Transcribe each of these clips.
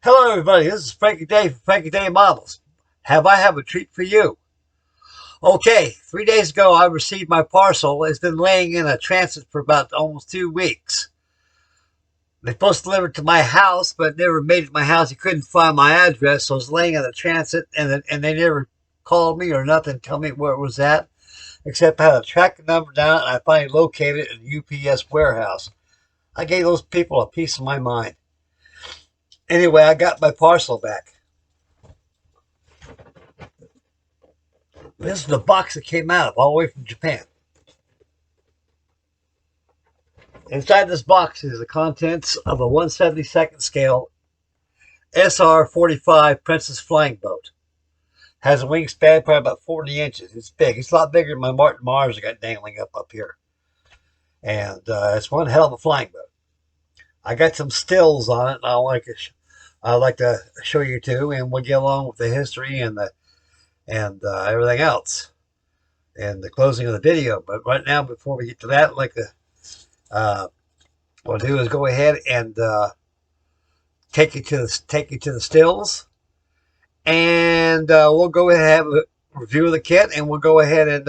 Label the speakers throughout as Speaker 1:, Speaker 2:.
Speaker 1: Hello, everybody. This is Frankie Day from Frankie Day Models. I have a treat for you? Okay, 3 days ago I received my parcel. It's been laying in a transit for about almost 2 weeks. They're supposed to deliver it to my house, but it never made it to my house. He couldn't find my address, so it's laying in a transit, and they never called me or nothing, tell me where it was at, except I had a tracking number down, and I finally located it in a UPS warehouse. I gave those people a piece of my mind. Anyway, I got my parcel back. This is the box that came out of all the way from Japan. Inside this box is the contents of a 1/72nd scale SR-45 Princess Flying Boat. Has a wingspan probably about 40 inches. It's big. It's a lot bigger than my Martin Mars I got dangling up here. And it's one hell of a flying boat. I got some stills on it. I'd like to show you two, and we'll get along with the history and everything else and the closing of the video. But right now, before we get to that, I'd like to what we'll do is go ahead and take you to the stills, and we'll go ahead and have a review of the kit, and we'll go ahead and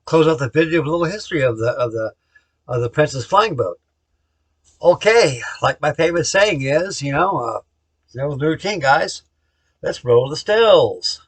Speaker 1: close out the video with a little history of the Princess Flying Boat. Okay, like my famous saying is, the routine, guys. Let's roll the stills.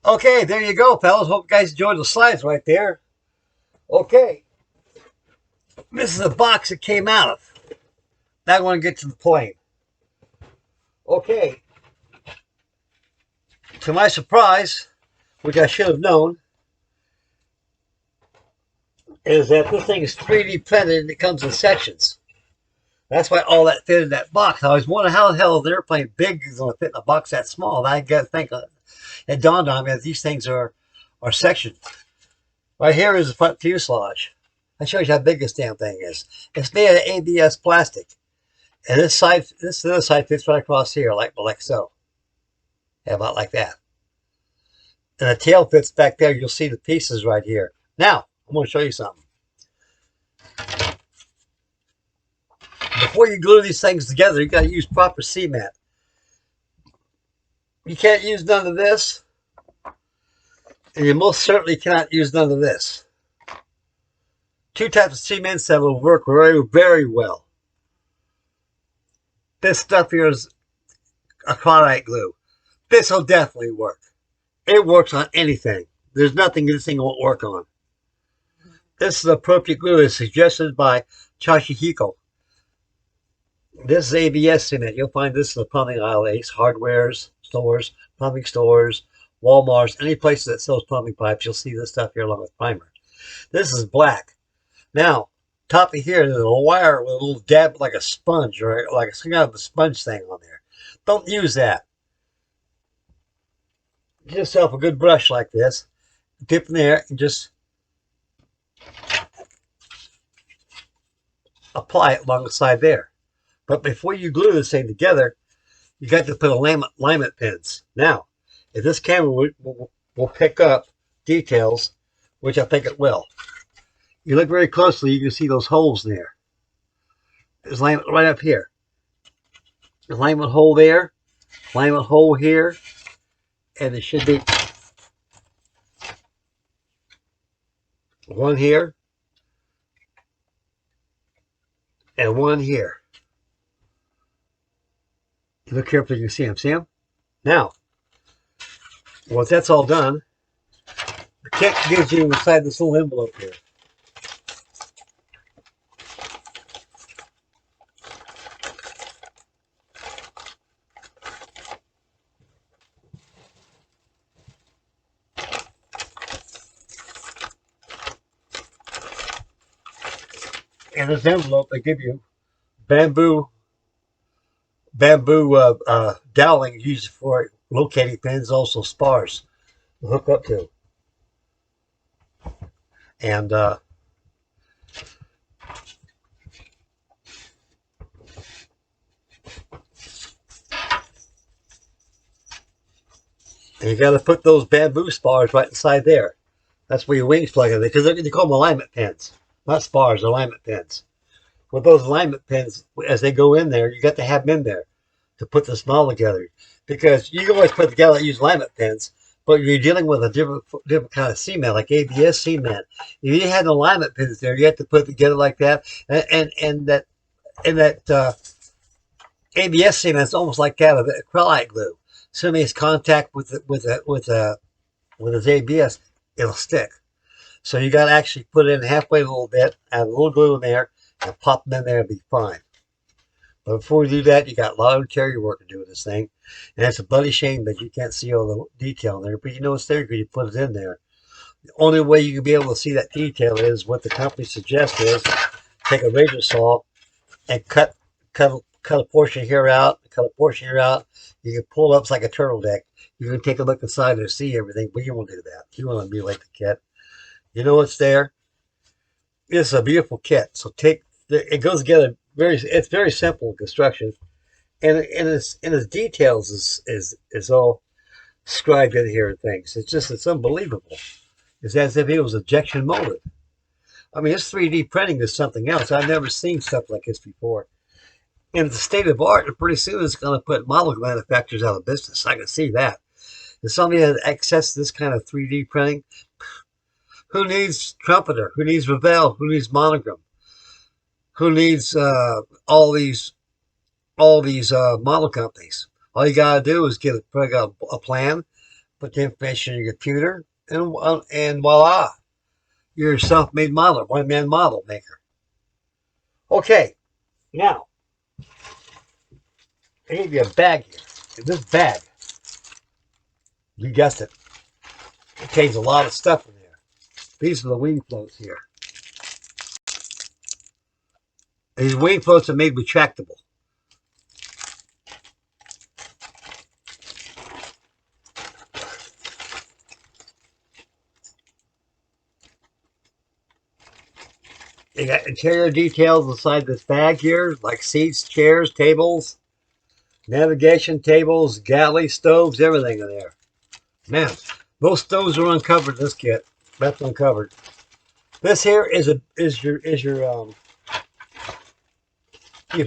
Speaker 1: Okay, there you go, fellas. Hope you guys enjoyed the slides right there. Okay, this is the box it came out of. Now I want to get to the plane. Okay, to my surprise, which I should have known, is that this thing is 3D printed and it comes in sections. That's why all that fit in that box. I always wondered how the hell an airplane big is going to fit in a box that small. And I got to think, it dawned on me that these things are sectioned. Right here is the front fuselage. That shows you how big this damn thing is. It's made of ABS plastic. And this other side fits right across here, like so. Yeah, about like that. And the tail fits back there. You'll see the pieces right here. Now, I'm going to show you something. Before you glue these things together, you got to use proper cement. You can't use none of this, and you most certainly cannot use none of this. Two types of cements that will work very, very well. This stuff here is acrylite glue. This will definitely work. It works on anything. There's nothing this thing won't work on. This is appropriate glue as suggested by Chashihiko. This is ABS cement. You'll find this in the plumbing aisle, Ace Hardware stores, plumbing stores, Walmarts, any place that sells plumbing pipes. You'll see this stuff here along with primer. This is black. Now, top of here, there's a wire with a little dab like a sponge or like some kind of a sponge thing on there. Don't use that. Get yourself a good brush like this, dip in there, and just apply it along the side there. But before you glue this thing together, you got to put alignment pins. Now, if this camera will pick up details, which I think it will, you look very closely, you can see those holes there. There's alignment right up here. Alignment hole there, alignment hole here, and it should be One here and one here. Look carefully, you can see them. See them? Now, once that's all done, the kit gives you inside this little envelope here. In this envelope, they give you bamboo dowling used for locating pins, also spars to hook up to. And you got to put those bamboo spars right inside there. That's where your wings plug in, because they call them alignment pins, not spars, alignment pins. With those alignment pins, as they go in there, you got to have them in there to put this model together. Because you can always put together and use alignment pins, but you're dealing with a different kind of cement, like ABS cement. If you had alignment pins there, you have to put it together like that, and that ABS cement is almost like that of acrylic glue. As soon as it's contact with its ABS, it'll stick. So you got to actually put it in halfway a little bit, add a little glue in there, and pop them in there and be fine. But before you do that, you got a lot of interior work to do with this thing. And it's a bloody shame that you can't see all the detail in there, but you know it's there because you put it in there. The only way you can be able to see that detail is what the company suggests is take a razor saw and cut a portion here out, cut a portion here out. You can pull up like a turtle deck. You can take a look inside and see everything, but you won't do that. You want to be like the kit. You know what's there? It's a beautiful kit. So it goes together it's very simple construction, and its details is all scribed in here and things. It's unbelievable. It's as if it was injection molded. I mean, this 3D printing is something else. I've never seen stuff like this before. And it's the state of art, and pretty soon it's going to put model manufacturers out of business. I can see that. If somebody has access to this kind of 3D printing, who needs Trumpeter? Who needs Revell? Who needs Monogram? Who needs all these model companies? All you gotta do is get a plan, put the information in your computer, and voila, you're a self-made modeler, one-man model maker. Okay, now I gave you a bag here. And this bag, you guessed it, contains a lot of stuff in there. These are the wing floats here. These wing floats are made retractable. You got interior details inside this bag here, like seats, chairs, tables, navigation tables, galley stoves, everything in there. Man, those stoves are uncovered in this kit. That's uncovered. This here is your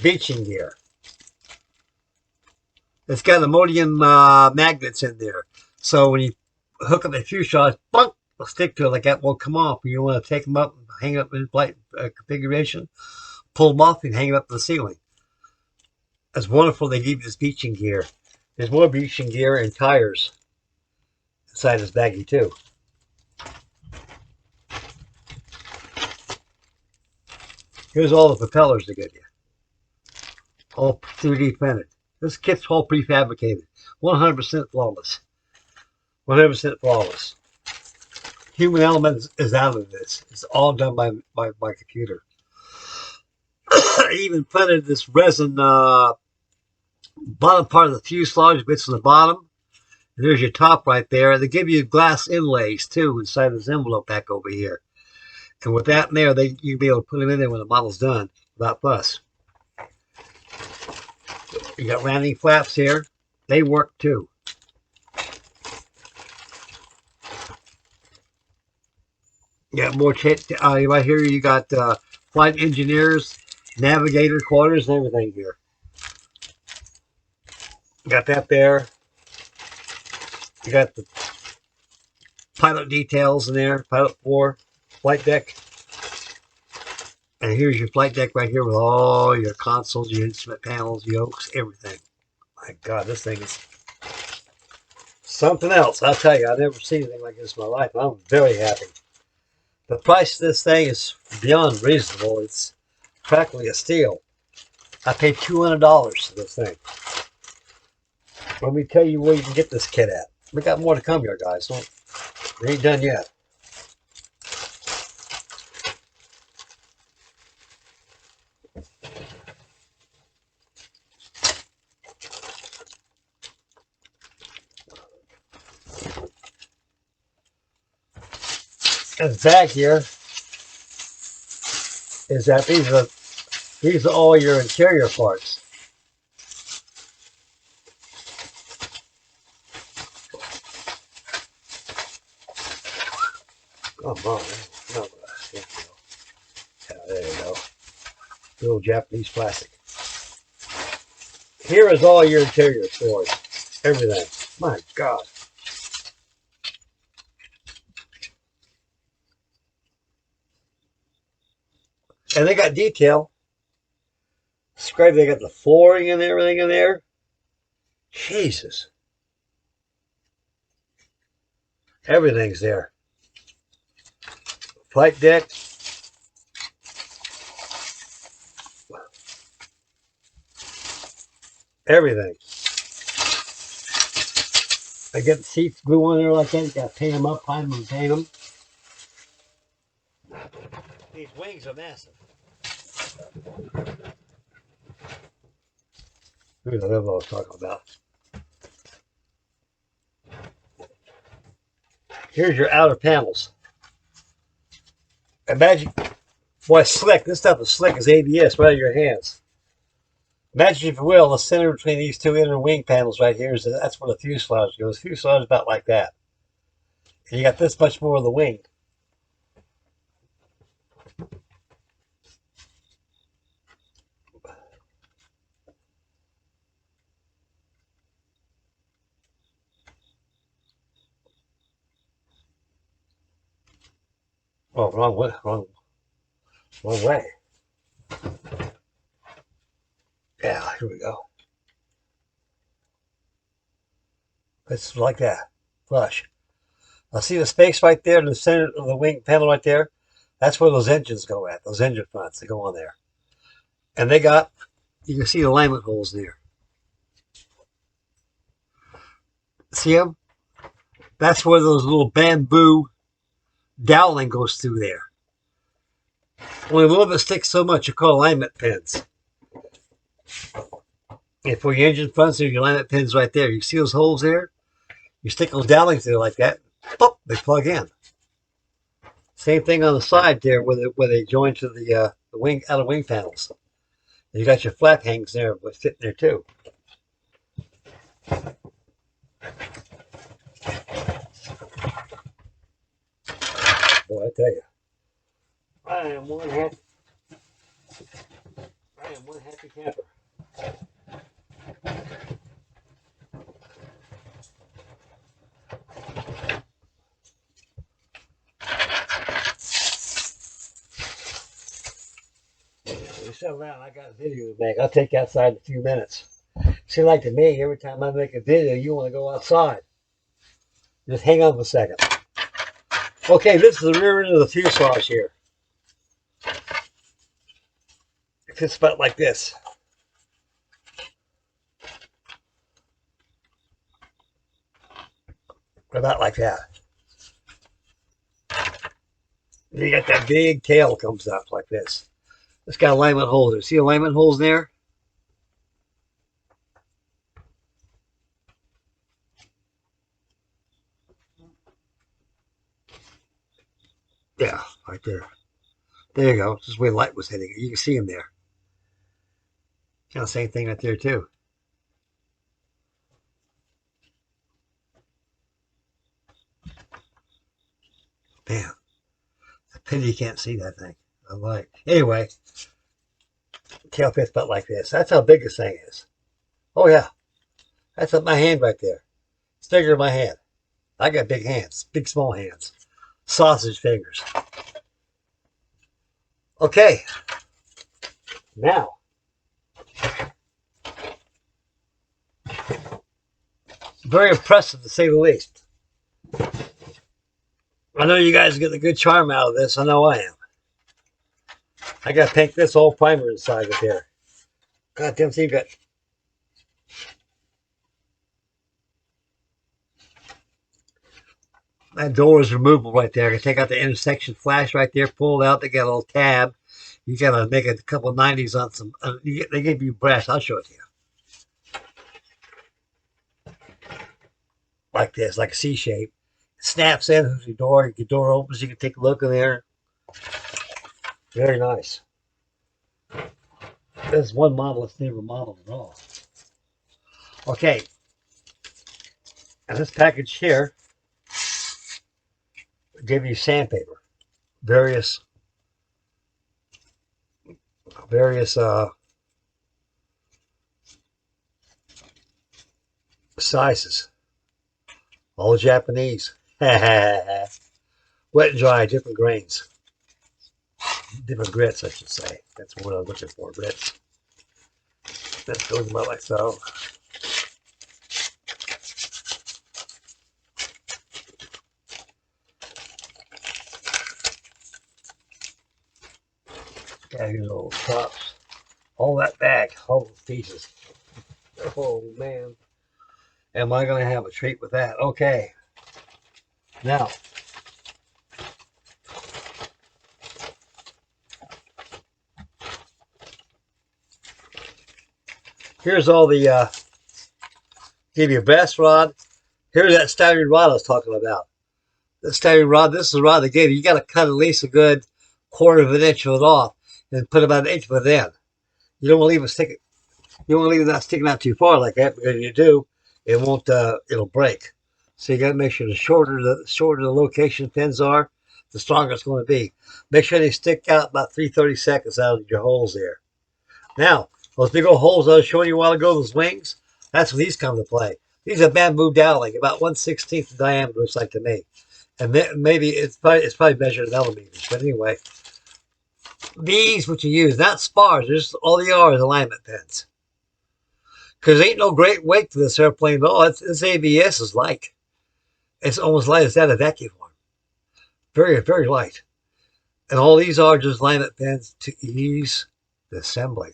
Speaker 1: beaching gear. It's got ammonium magnets in there, so when you hook up the fuselage, bunk, it'll stick to it like that. Won't come off. You want to take them up, hang it up in flight configuration, pull them off, and hang it up to the ceiling. It's wonderful. They give you this beaching gear. There's more beaching gear and tires inside this baggie too. Here's all the propellers they give you. All 3D printed. This kit's all prefabricated. 100% flawless. 100% flawless. Human element is out of this. It's all done by computer. I even printed this resin bottom part of the fuselage bits on the bottom. And there's your top right there. They give you glass inlays too inside this envelope back over here. And with that in there, you'll be able to put them in there when the model's done without fuss. You got landing flaps here. They work too. You got more right here. You got flight engineers, navigator quarters, and everything here. Got that there. You got the pilot details in there. Pilot 4. flight deck. And here's your flight deck right here with all your consoles, your instrument panels, yokes, everything. My God, this thing is something else. I'll tell you, I've never seen anything like this in my life. I'm very happy. The price of this thing is beyond reasonable. It's practically a steal. I paid $200 for this thing. Let me tell you where you can get this kit at. We got more to come here, guys. We ain't done yet. And back here is that these are all your interior parts. Come on, no, yeah, there you go. Good old Japanese plastic. Here is all your interior storage. Everything. My God. And they got detail. Describe, they got the flooring and everything in there. Jesus. Everything's there. Flight deck. Everything. I get the seats glue on there like that. You got to paint them up, find them and paint them. These wings are massive. Here's the level I was talking about. Here's your outer panels. Imagine, boy, slick. This stuff is slick as ABS right out of your hands. Imagine, if you will, the center between these two inner wing panels right here is that's where the fuselage goes. Fuselage is about like that. And you got this much more of the wing. Oh, wrong way. Wrong way. Yeah, here we go. It's like that. Flush. Now see the space right there in the center of the wing panel right there? That's where those engines go at. Those engine fronts, they go on there. And they got, you can see the alignment holes there. See them? That's where those little bamboo doweling goes through there. Only a little bit sticks so much, you call alignment pins. And for your engine fronts, there's your alignment pins right there. You see those holes there? You stick those dowlings there like that, pop, they plug in. Same thing on the side there where they join to the wing outer wing panels. And you got your flap hangs there, but fitting there too. Boy, I tell you, I am one happy camper. You settle down, I got a video to make. I'll take you outside in a few minutes. Seems like to me, every time I make a video, you want to go outside. Just hang on for a second. Okay, this is the rear end of the fuselage here. It fits about like this. About like that. You got that big tail comes up like this. It's got alignment holes there. See alignment holes there? Yeah, right there. There you go. This is where light was hitting it. You can see them there. Kind of same thing right there too. Man, it's a pity you can't see that thing. I'm like, anyway, tail fits about like this. That's how big this thing is. Oh yeah, that's up my hand right there. It's bigger than my hand. I got big hands, big small hands, sausage fingers. Okay, now, very impressive to say the least. I know you guys get a good charm out of this. I know I am. I got to take this old primer inside of here. God damn, see, you got. That door is removable right there. I can take out the intersection flash right there, pull it out. They got a little tab. You got to make a couple of 90s on some. They give you brass. I'll show it to you. Like this, like a C shape. It snaps in. There's your door. Your door opens. You can take a look in there. Very nice. There's one model that's never modeled at all. Okay. And this package here give you sandpaper, various sizes, all Japanese. Wet and dry, different grains, different grits, I should say. That's what I'm looking for, grits. That goes about like so. Got your little tops. All that bag, all those pieces. Oh man. Am I going to have a treat with that? Okay. Now, here's all the, give you a brass rod. Here's that styrene rod I was talking about. The styrene rod, this is the rod they gave you. You got to cut at least a good quarter of an inch of it off and put about an inch of it in. You don't want to leave it sticking. You don't want to leave it not sticking out too far like that, because if you do, it won't. It'll break. So you got to make sure the shorter the location pins are, the stronger it's going to be. Make sure they stick out about 3/32 out of your holes there. Now, those big old holes I was showing you a while ago, those wings, that's when these come to play. These are bamboo dowling, about 1/16 the diameter, looks like to me. And maybe it's probably measured in millimeters. But anyway, these what you use, not spars, just all they are is alignment pins. Because ain't no great weight to this airplane at all. This ABS is light. It's almost light as that of vacuum form. Very, very light. And all these are just alignment pins to ease the assembly.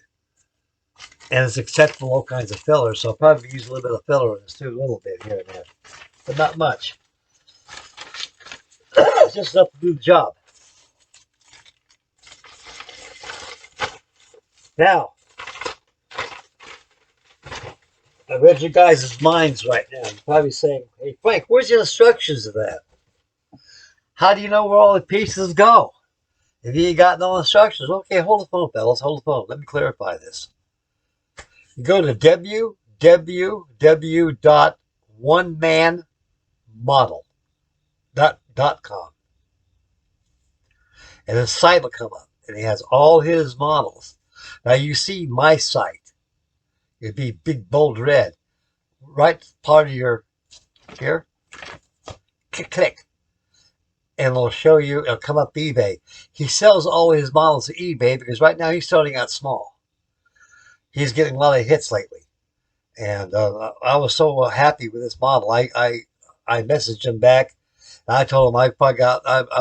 Speaker 1: And it's acceptable all kinds of fillers, so I'll probably use a little bit of filler in this too, a little bit here and there. But not much. It's just enough to do the job. Now, I read you guys' minds right now. You're probably saying, hey, Frank, where's the instructions of that? How do you know where all the pieces go? If you ain't got no instructions, okay, hold the phone, fellas, hold the phone. Let me clarify this. You go to www.onemanmodel.com. And his site will come up. And he has all his models. Now you see my site. It'd be big, bold red. Right part of your, here, click. And it'll show you, it'll come up eBay. He sells all his models to eBay because right now he's starting out small. He's getting a lot of hits lately. And I was so happy with this model. I messaged him back. And I told him I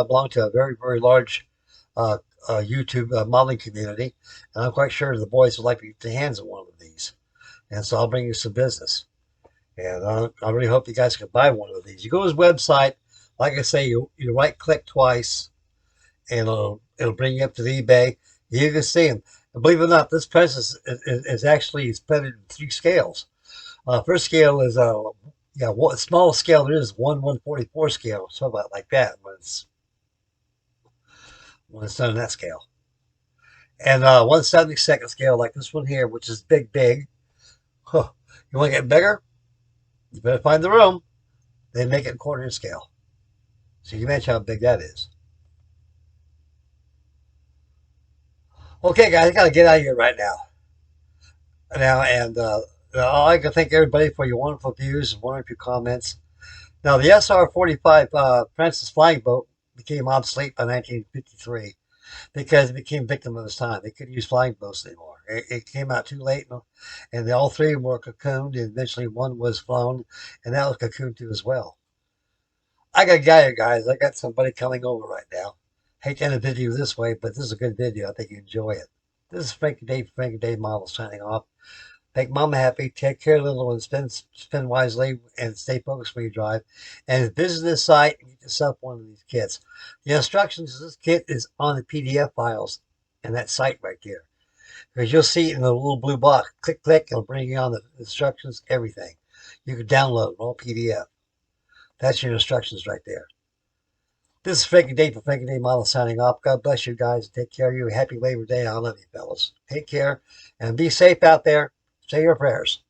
Speaker 1: belong to a very, very large YouTube modeling community. And I'm quite sure the boys would like to get their hands on one of these. And so I'll bring you some business. And I really hope you guys can buy one of these. You go to his website. Like I say, you right-click twice, and it'll bring you up to the eBay. You can see them. And believe it or not, this press is actually printed in 3 scales. First scale is smallest scale there is 1/144 scale, so about like that when it's done in that scale. And 1/72 scale like this one here, which is big. Huh. You want to get bigger? You better find the room. They make it 1/4 scale. So you can imagine how big that is. Okay, guys, I got to get out of here right now. And I can thank everybody for your wonderful views and wonderful comments. Now, the SR-45 Francis Flyingboat became obsolete by 1953. because it became victim of its time. They couldn't use flying boats anymore. It came out too late, and all three of them were cocooned, and eventually one was flown, and that was cocooned too as well. I got to go, guys. I got somebody coming over right now. Hate to end the video this way, but this is a good video. I think you enjoy it. This is Frankie Day Models signing off. Make mama happy, take care of the little ones, spend wisely, and stay focused when you drive. And visit this site and get yourself one of these kits. The instructions to this kit is on the PDF files and that site right there. Because you'll see it in the little blue box. Click, click, it'll bring you on the instructions, everything. You can download all PDF. That's your instructions right there. This is Frankie Day for Frankie Day Model signing off. God bless you guys. Take care of you. Happy Labor Day. I love you, fellas. Take care and be safe out there. Say your prayers.